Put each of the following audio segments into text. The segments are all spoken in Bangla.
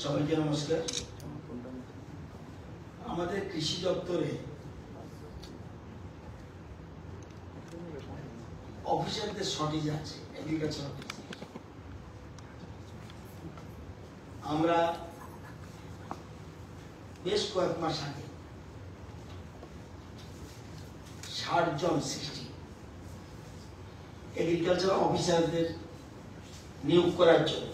সবাইকে নমস্কার। আমাদের কৃষি দপ্তরে অফিসারদের শর্টেজ আছে, এগ্রিকালচার অফিসার। আমরা বেশ কয়েক মাস আগে 60 জন এগ্রিকালচার অফিসারদের নিয়োগ করার জন্য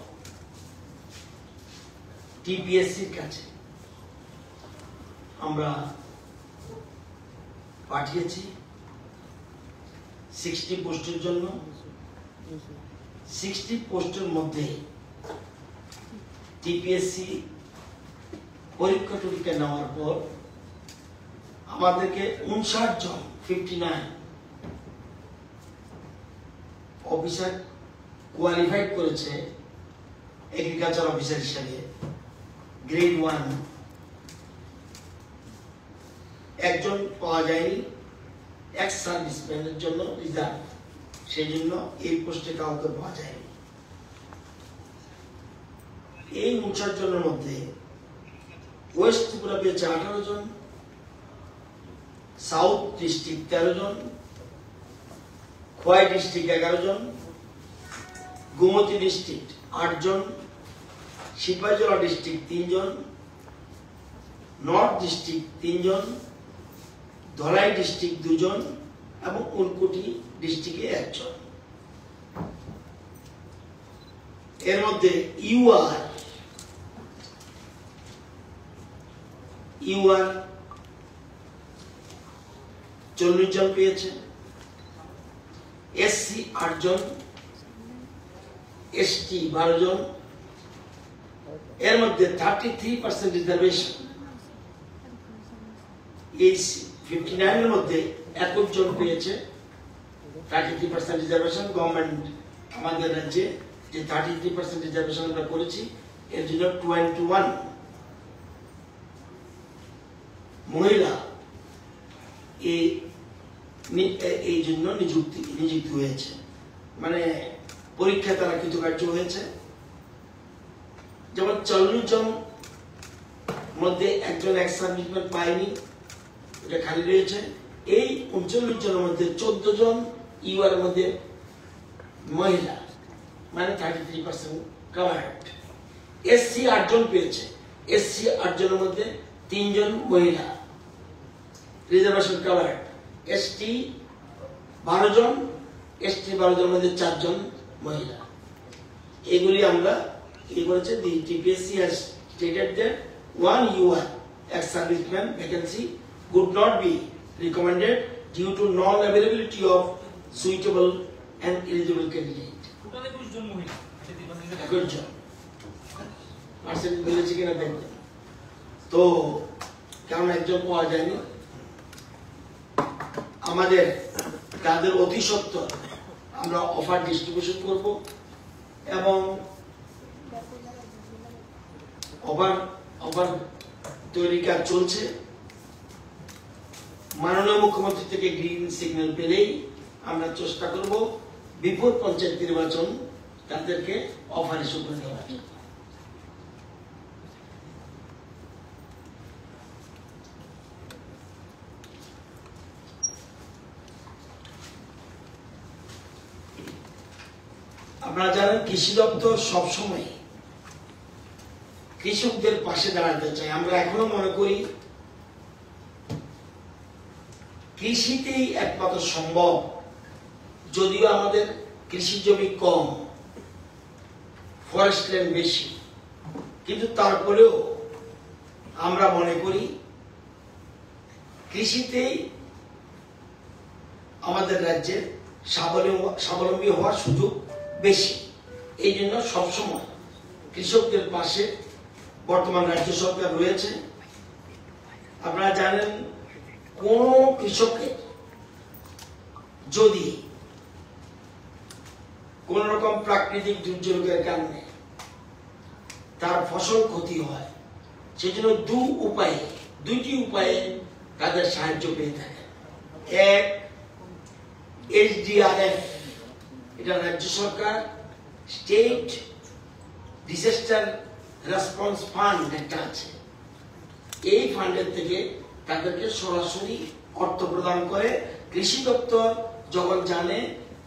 টিপিএসসির কাছে আমরা পাঠিয়েছি। 60 পোস্টের জন্য 60 পোস্টের মধ্যে টিপিএসসি পরীক্ষা টরীক্ষা নেওয়ার পর আমাদেরকে 59 জন 59 অফিসার কোয়ালিফাইড করেছে এগ্রিকালচার অফিসার হিসেবে গ্রেড 1। একজন পাওয়া যায়নি, এক্স সার্ভিসম্যানের জন্য রিজার্ভ, সেই জন্য এই পোস্টে কাউকে পাওয়া যায়নি। এই 59 জনের মধ্যে ওয়েস্ট ত্রিপুরা পেয়েছে 18 জন, সাউথ ডিস্ট্রিক্ট 13 জন, খোয়াই ডিস্ট্রিক্ট 11 জন, গোমতী ডিস্ট্রিক্ট 8 জন, সিপাহীজলা ডিস্ট্রিক্ট 3 জন, নর্থ ডিস্ট্রিক্ট 3 জন, ধলাই ডিস্ট্রিক্ট 2 জন এবং উনকোটি ডিস্ট্রিক্টে 1 জন। এর মধ্যে ইউআর 40 জন পেয়েছে, এসসি 8 জন, এসটি 12 জন। এর মধ্যে 33% রিজার্ভেশন। এই 59 এর মধ্যে 21 জন পেয়েছে 33% রিজার্ভেশন। গভর্নমেন্ট আমাদের রাজ্যে যে 33% রিজার্ভেশন আমরা করেছি, এর জন্য 21 মহিলা এই জন্য নিযুক্ত হয়েছে, মানে পরীক্ষায় তারা কৃতকার্য হয়েছে। যেমন 40 জন মধ্যে একজন এক্স সার্ভিসম্যান পায়নি, এটা খালি রয়েছে। এই 39 জনের মধ্যে 14 জন ইউআর এর মধ্যে মহিলা, মানে 33% কভার্ড। এসসি 8 জন পেয়েছে, এসসি 8 জনের মধ্যে 3 জন মহিলা, রিজার্ভেশন কভার্ড। এসটি 12 জন, এসটি 12 জনের মধ্যে 4 জন মহিলা। এগুলি আমরা কি করেছে, the TPSC has stated that 1 UR ex-serviceman vacancy would not be recommended due to non-availability of suitable and eligible candidate. Totally 20 জন মহিলা, 21 জন পার্সেন্ট মিলেছে কিনা দেখবেন। তো কারণ একজন পাওয়া যায়নি, আমাদের তাদের অতি সত্বর আমরা অফার ডিস্ট্রিবিউশন করব এবং অফার তৈরি কাজ চলছে। মাননীয় মুখ্যমন্ত্রী থেকে গ্রিন সিগন্যাল পেলেই আমরা চেষ্টা করব বিপুল পঞ্চায়েত নির্বাচন তাদেরকে অফার ইস্যু করে দেওয়ার। আপনারা জানেন কৃষি দপ্তর সবসময় কৃষকদের পাশে দাঁড়াতে চাই। আমরা এখনো মনে করি কৃষিতেই একমাত্র সম্ভব, যদিও আমাদের কৃষি জমি কম, ফরেস্ট ল্যান্ড বেশি, কিন্তু তারপরেও আমরা মনে করি কৃষিতেই আমাদের রাজ্যে স্বাবলম্বী হওয়ার সুযোগ বেশি। এই জন্য সবসময় কৃষকদের পাশে বর্তমান রাজ্য সরকার রয়েছে। আপনারা জানেন কোন কৃষকের যদি কোন রকম প্রাকৃতিক দুর্যোগের কারণে তার ফসল ক্ষতি হয়, সেজন্য দুইটি উপায়ে তাদের সাহায্য পেয়ে থাকে। এক, SDRF, এটা রাজ্য সরকার স্টেট ডিজাস্টার রেসপন্স ফান্ড একটা আছে, এই ফান্ডের থেকে তাদেরকে সরাসরি অর্থ প্রদান করে। কৃষি দপ্তর যখন জানে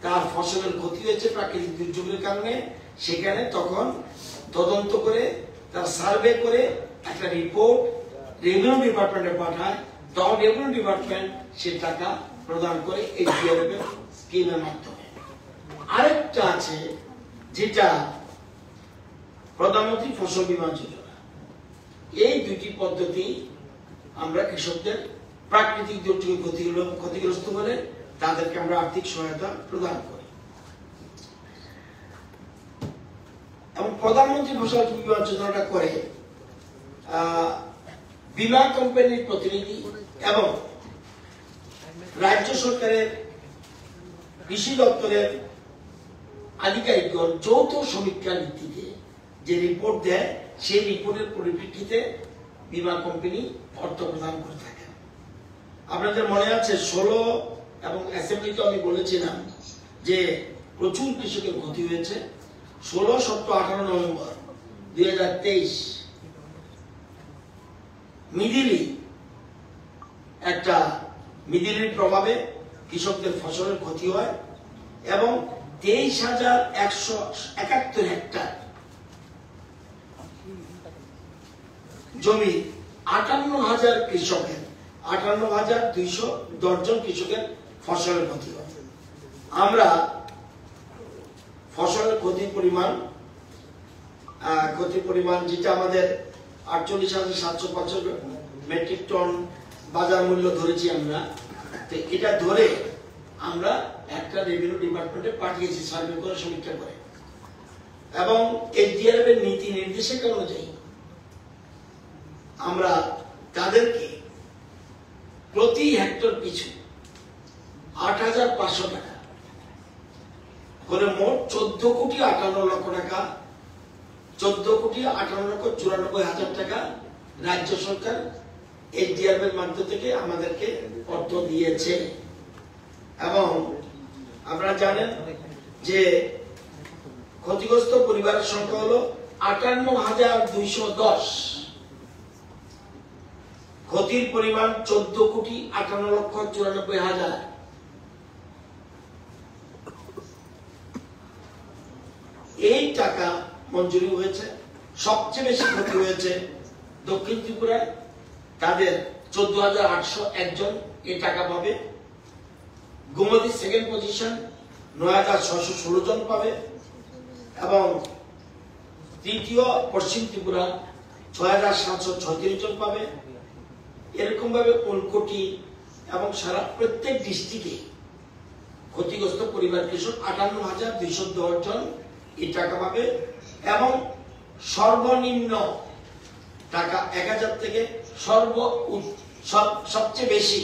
তার ফসলের ক্ষতি হয়েছে প্রাকৃতিক দুর্যোগের কারণে, সেখানে তখন তদন্ত করে তার সার্ভে করে একটা রিপোর্ট রেভিনিউ ডিপার্টমেন্টে পাঠায়, তখন রেভিনিউ ডিপার্টমেন্ট সে টাকা প্রদান করে SDRF স্কিমের মাধ্যমে। আরেকটা আছে যেটা প্রধানমন্ত্রী ফসল বীমা যোজনা। এই দুটি পদ্ধতি আমরা কৃষকদের প্রাকৃতিক দুর্যোগে ক্ষতিগ্রস্ত হলে তাদেরকে আমরা আর্থিক সহায়তা প্রদান করি। এবং প্রধানমন্ত্রী ফসল বীমা যোজনাটা করে বীমা কোম্পানির প্রতিনিধি এবং রাজ্য সরকারের কৃষি দপ্তরের আধিকারিকগণ যৌথ সমীক্ষার ভিত্তিতে যে রিপোর্ট দেয়, সেই রিপোর্টের পরিপ্রেক্ষিতে বীমা কোম্পানি অর্থ প্রদান করে থাকে। আপনাদের মনে আছে 16 এবং অ্যাসেম্বলিতে আমি বলেছিলাম যে প্রচুর কৃষকের ক্ষতি হয়েছে। 16, 17, 18 নভেম্বর 2023 মিদিলির প্রভাবে কৃষকদের ফসলের ক্ষতি হয় এবং 23,171 হেক্টর জমি 58,000 কৃষকের 58,210 জন কৃষকের ফসলের ক্ষতি হয়। আমরা ফসলের ক্ষতির পরিমাণ যেটা আমাদের 48,750 মেট্রিক টন বাজার মূল্য ধরেছি আমরা, তো এটা ধরে আমরা একটা রেভিনিউ ডিপার্টমেন্টে পাঠিয়েছি সার্ভে করে সমীক্ষা করে, এবং SDRF এর নীতি নির্দেশিকা অনুযায়ী আমরা তাদেরকে প্রতি হেক্টর পিছু 8,500 টাকা করে মোট 14,58,00,000 টাকা, 14,58,94,000 টাকা রাজ্য সরকার SDRF এর মাধ্যম থেকে আমাদেরকে অর্থ দিয়েছে। এবং আপনারা জানেন যে ক্ষতিগ্রস্ত পরিবারের সংখ্যা হলো 58,210, ক্ষতির পরিমাণ 14,58,94,000। এই টাকা মঞ্জুরি হয়েছে। সবচেয়ে বেশি ক্ষতি হয়েছে দক্ষিণ ত্রিপুরায়, তাদের 14,801 জন এই টাকা পাবে। গোমতী সেকেন্ড পজিশন 9,616 জন পাবে, এবং তৃতীয় পশ্চিম ত্রিপুরা 6,736 জন পাবে। এরকম ভাবে উনকোটি এবং সারা প্রত্যেক ডিস্ট্রিক্টে ক্ষতিগ্রস্ত পরিবার কৃষক 58,210 জন এই টাকা পাবে, এবং সর্বনিম্ন টাকা 1,000 থেকে সবচেয়ে বেশি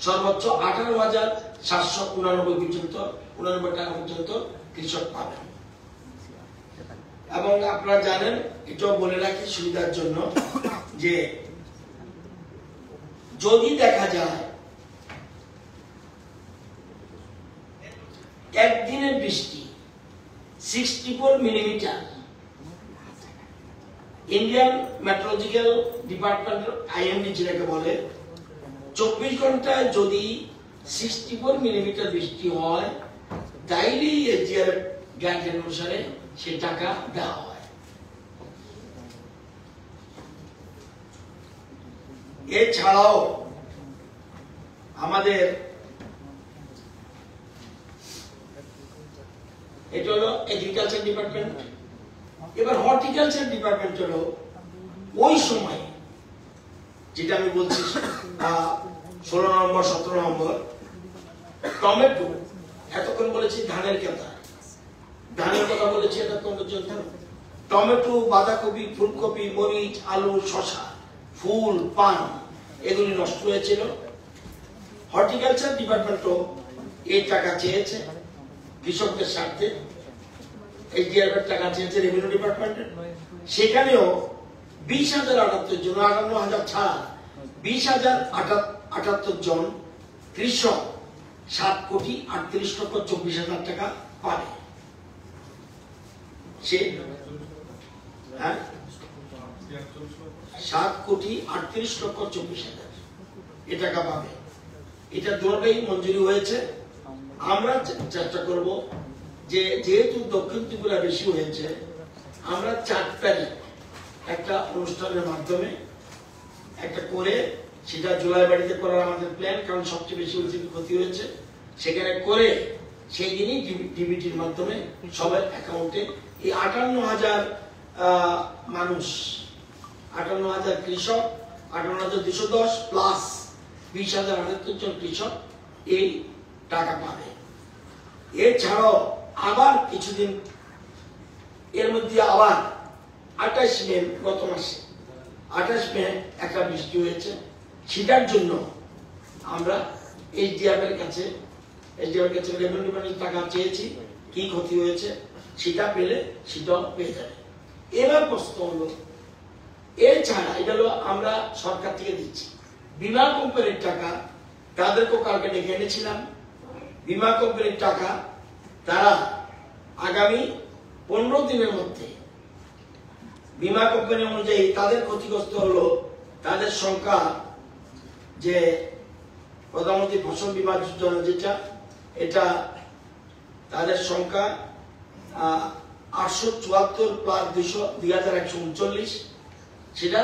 সর্বোচ্চ 18,799 টাকা পর্যন্ত কৃষক পাবেন। এবং আপনারা জানেন, এটাও বলে রাখি সুবিধার জন্য, যে যদি দেখা যায় একদিনের বৃষ্টি 64 millimetre, Indian meteorological department IMD যেটাকে বলে, 24 ঘন্টায় যদি 64 মিলিমিটার বৃষ্টি হয়, তাইলে SDRF গাইডলাইন অনুসারে সে টাকা দেওয়া হয়। এছাড়াও আমাদের এটা হলো এগ্রিকালচার ডিপার্টমেন্ট। এবার হর্টিকালচার ডিপার্টমেন্ট হলো ওই সময়, যেটা আমি বলছি 16 নভেম্বর 17 নভেম্বর, টমেটো, এতক্ষণ বলেছি ধানের কথা বলেছি এতক্ষণ পর্যন্ত, টমেটো, বাঁধাকপি, ফুলকপি, মরিচ, আলু, শসা, ফুল, পান এগুলি নষ্ট হয়েছিল। হর্টিকালচার ডিপার্টমেন্টও এই টাকা চেয়েছে কৃষকদের স্বার্থে, SDRF এর টাকা চেয়েছে রেভিনিউ ডিপার্টমেন্টের। সেখানেও 20,078 জন, 58,000 ছাড়া 20,078 জন কৃষক 7,38,24,000 টাকা পাবে। সে 7,38,24,000 এ টাকা পাবে। এটা দুটোই মঞ্জুরি হয়েছে। আমরা চেষ্টা করব যে যেহেতু দক্ষিণ ত্রিপুরা বেশি হয়েছে, আমরা 4 তারিখ একটা অনুষ্ঠানের মাধ্যমে একটা করে, সেটা জুলাই বাড়িতে করার আমাদের প্ল্যান, কারণ সবচেয়ে বেশি ক্ষতি হয়েছে সেখানে করে সেই দিনই ডিবিটির মাধ্যমে সবার অ্যাকাউন্টে এই 58,000 মানুষ, 58,000 কৃষক, 58,210 প্লাস 20,078 জন কৃষক এই টাকা পাবে। এছাড়াও আবার কিছুদিন এর মধ্যে আবার 28 মে, গত মাসে 28 মে একটা বৃষ্টি হয়েছে, সেটার জন্য আমরা এসডিএফ এর কাছে রেভিনিউ ডিপার্টমেন্টের টাকা চেয়েছি, কি ক্ষতি হয়েছে সেটা পেলে সেটাও পেয়ে যাবে। এবার প্রশ্ন হলো, এছাড়া এটা হলো আমরা সরকার থেকে দিচ্ছি। বীমা কোম্পানির টাকা তাদেরকেও কালকে ডেকে এনেছিলাম। বীমা কোম্পানির টাকা তারা আগামী 15 দিনের মধ্যে বীমা কোম্পানি অনুযায়ী তাদের ক্ষতিগ্রস্ত হলো, তাদের সংখ্যা যে প্রধানমন্ত্রী ফসল বীমা যোজনা যেটা, এটা তাদের সংখ্যা 874 প্লাস 2,139, সেটা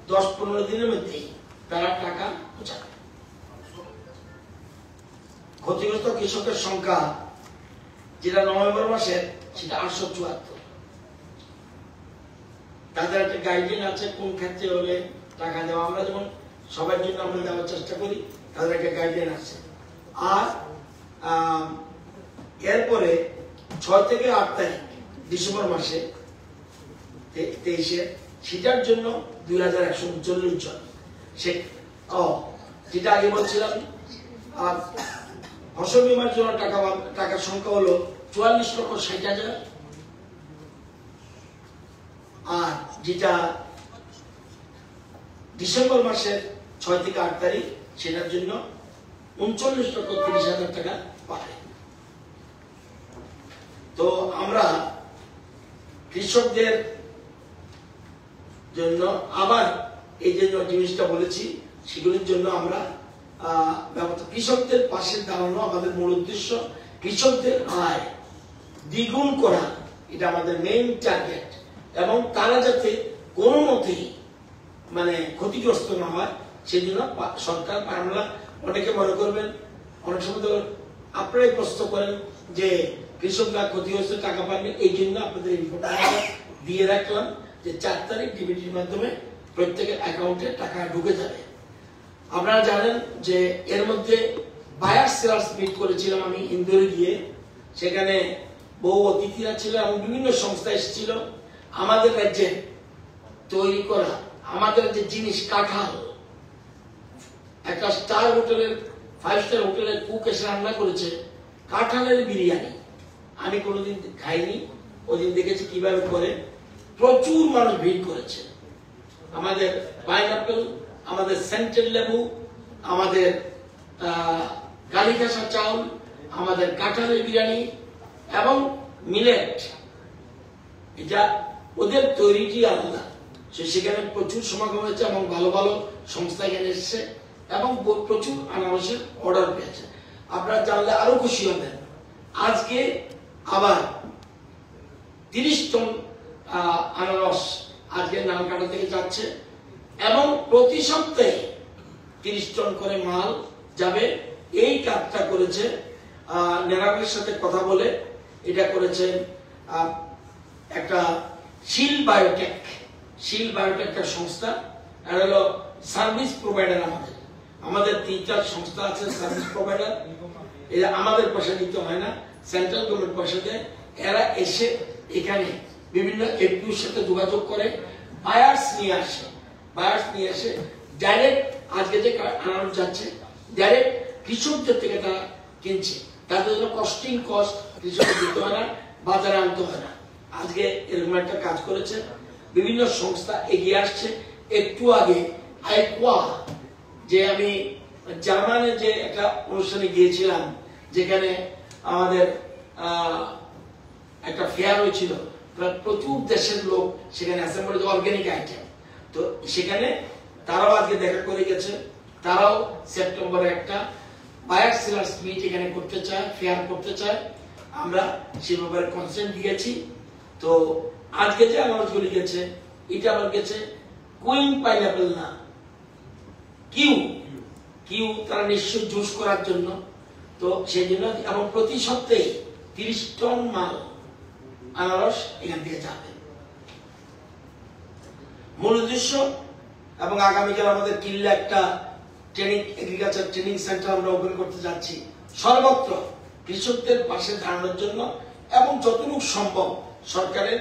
10-15 দিনের মধ্যেই তারা টাকা পৌঁছাবে। ক্ষতিগ্রস্ত কৃষকের সংখ্যা যেটা নভেম্বর মাসের, সেটা 874। তাদের একটা গাইডলাইন আছে কোন ক্ষেত্রে হলে টাকা দেওয়া, আমরা যেমন সবার জন্য আমরা দেওয়ার চেষ্টা করি, তাদের একটা গাইডলাইন আছে। আর এরপরে 6 থেকে 8 তারিখ ডিসেম্বর মাসে 23-এ, সেটার জন্য 2,139 জন। সে যেটা আগে বলছিলাম, আর ফসল বীমার জন্য টাকার সংখ্যা হলো 44,60,000। আর যেটা ডিসেম্বর মাসের 6 থেকে 8 তারিখ, সেটার জন্য 39,30,000 টাকা পাবে। তো আমরা কৃষকদের জন্য আবার এই যে জিনিসটা বলেছি, সেগুলির জন্য আমরা কৃষকদের পাশে দাঁড়ানো আমাদের মূল উদ্দেশ্য। কৃষকদের আয় দ্বিগুণ করা, এটা আমাদের মেইন টার্গেট, এবং তারা যাতে কোনো মতেই ক্ষতিগ্রস্ত না হয় সেজন্য সরকার। আমরা অনেকে মনে করবেন, অনেক সময় তো আপনারাই প্রশ্ন করেন যে কৃষকরা ক্ষতি হয়েছে টাকা পাননি, এই জন্য আপনাদের ইনফরমেশন দিয়ে রাখলাম যে 4 তারিখ ডিবিটির মাধ্যমে প্রত্যেকের অ্যাকাউন্টে টাকা ঢুকে যাবে। আপনারা জানেন যে এর মধ্যে বায়ার সেলার্স মিট করেছিলাম আমি ইন্দোরে গিয়ে, সেখানে বহু অতিথিরা ছিল এবং বিভিন্ন সংস্থা এসেছিল। আমাদের রাজ্যে তৈরি করা আমাদের যে জিনিস, কাঁঠাল, একটা স্টার হোটেলের 5 স্টার হোটেলের কুক এসে রান্না করেছে কাঁঠালের বিরিয়ানি, আমি কোনোদিন খাইনি, ওদিন দেখেছি কিভাবে করে। প্রচুর মানুষ ভিড় করেছে। আমাদের পাইনাপেল, আমাদের সেন্টেড লেবু, আমাদের কালিকাসা চাউল, আমাদের কাঁঠালের বিরিয়ানি এবং মিলেট, এটা ওদের তৈরিটি আলাদা। সেখানে প্রচুর সমাগম হয়েছে এবং ভালো ভালো সংস্থা এখানে এসেছে এবং প্রচুর আনারসের অর্ডার পেয়েছে। আপনারা জানলে আরো খুশি হবেন, আজকে আবার 30 টন আনারস আজকে নালকাটা থেকে যাচ্ছে এবং প্রতি সপ্তাহে 30 টন করে মাল যাবে। এই কাজটা করেছে নেরাবের সাথে কথা বলে, এটা করেছে একটা শিল বায়োটেক একটা সংস্থা। এটা হলো সার্ভিস প্রোভাইডার। আমাদের 3-4 সংস্থা আছে সার্ভিস প্রোভাইডার, এরা আমাদের পয়সা দিতে হয় না, সেন্ট্রাল গভর্নমেন্ট পয়সা দেয়। এরা এসে এখানে বিভিন্ন এফপিওর সাথে যোগাযোগ করে বায়ার্স নিয়ে আসে ডাইরেক্ট। আজকে যে আনারস যাচ্ছে ডাইরেক্ট কৃষকদের থেকে তারা কিনছে, তাদের জন্য কস্টিং কস্ট কৃষকদের দিতে হয় না, বাজারে আনতে হয় না। আজকে এরকম একটা কাজ করেছে, বিভিন্ন সংস্থা এগিয়ে আসছে। একটু আগে আইকোয়া, যে আমি জার্মানে যে একটা অনুষ্ঠানে গিয়েছিলাম, যেখানে আমাদের একটা ফেয়ার হয়েছিল, প্রায় প্রচুর দেশের লোক সেখানে অ্যাসেম্বলি, অর্গানিক আইটেম। তো সেখানে তারাও আজকে দেখা করে গেছে, তারাও সেপ্টেম্বরে একটা বায়ার সেলার্স মিট এখানে করতে চায়, ফেয়ার করতে চায়। আমরা সে ব্যাপারে কনসেন্ট দিয়েছি। তো আজকে যে আনারসগুলি গেছে, এটা আবার গেছে কুইন পাইনাপেল না, কিউ তারা নিশ্চয় জুস করার জন্য। তো সেই জন্য এবং প্রতি সপ্তাহে 30 টন মাল আনারস এখান থেকে যাবে। মূল উদ্দেশ্য, এবং আগামীকাল আমাদের কিল্লা একটা ট্রেনিং, এগ্রিকালচার ট্রেনিং সেন্টার আমরা ওপেন করতে যাচ্ছি, সর্বত্র কৃষকদের পাশে দাঁড়ানোর জন্য এবং যতটুকু সম্ভব সরকারের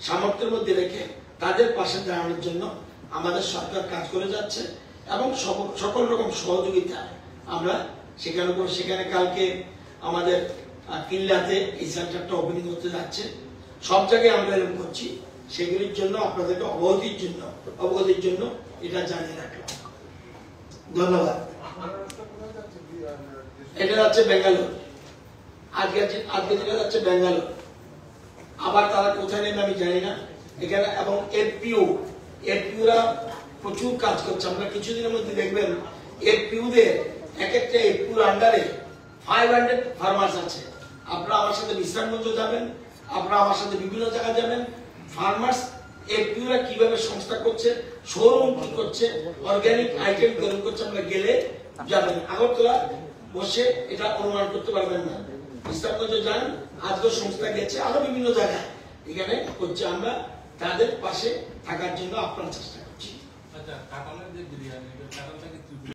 সামর্থ্যের মধ্যে রেখে তাদের পাশে দাঁড়ানোর জন্য আমাদের সরকার কাজ করে যাচ্ছে। এবং সকল রকম সহযোগিতা আমরা সেখানে কালকে আমাদের কিল্লাতে এই সেন্টারটা ওপেনিং হতে যাচ্ছে। সব জায়গায় আমরা এরকম করছি, সেগুলির জন্য আপনাদেরকে অবগতির জন্য এটা জানিয়ে রাখলাম। ধন্যবাদ। এটা যাচ্ছে বেঙ্গালোর, আজকে যেটা যাচ্ছে বেঙ্গালোর, আবার তারা কোথায় নেবে আমি জানি না এখানে। এবং এফপিওরা প্রচুর কাজ করছে। আমরা কিছুদিনের মধ্যে দেখবেন এফপিওদের এক একটা এফপিওর আন্ডারে 500 ফার্মার্স আছে। আপনারা আমার সাথে বিশ্রামগঞ্জ যাবেন, আপনারা আমার সাথে বিভিন্ন জায়গায় যাবেন, ফার্মার্স এফপিওরা কিভাবে সংস্থা করছে, শোরুম কি করছে, অর্গানিক আইটেম তৈরি করছে, আমরা গেলে যাবেন। আগরতলা বসে এটা অনুমান করতে পারবেন না। বিশ্রামগঞ্জ যান, আজকে সংস্থা গেছে, আরো বিভিন্ন জায়গায় এখানে করছে। আমরা তাদের পাশে থাকার জন্য আপনার চেষ্টা করছি।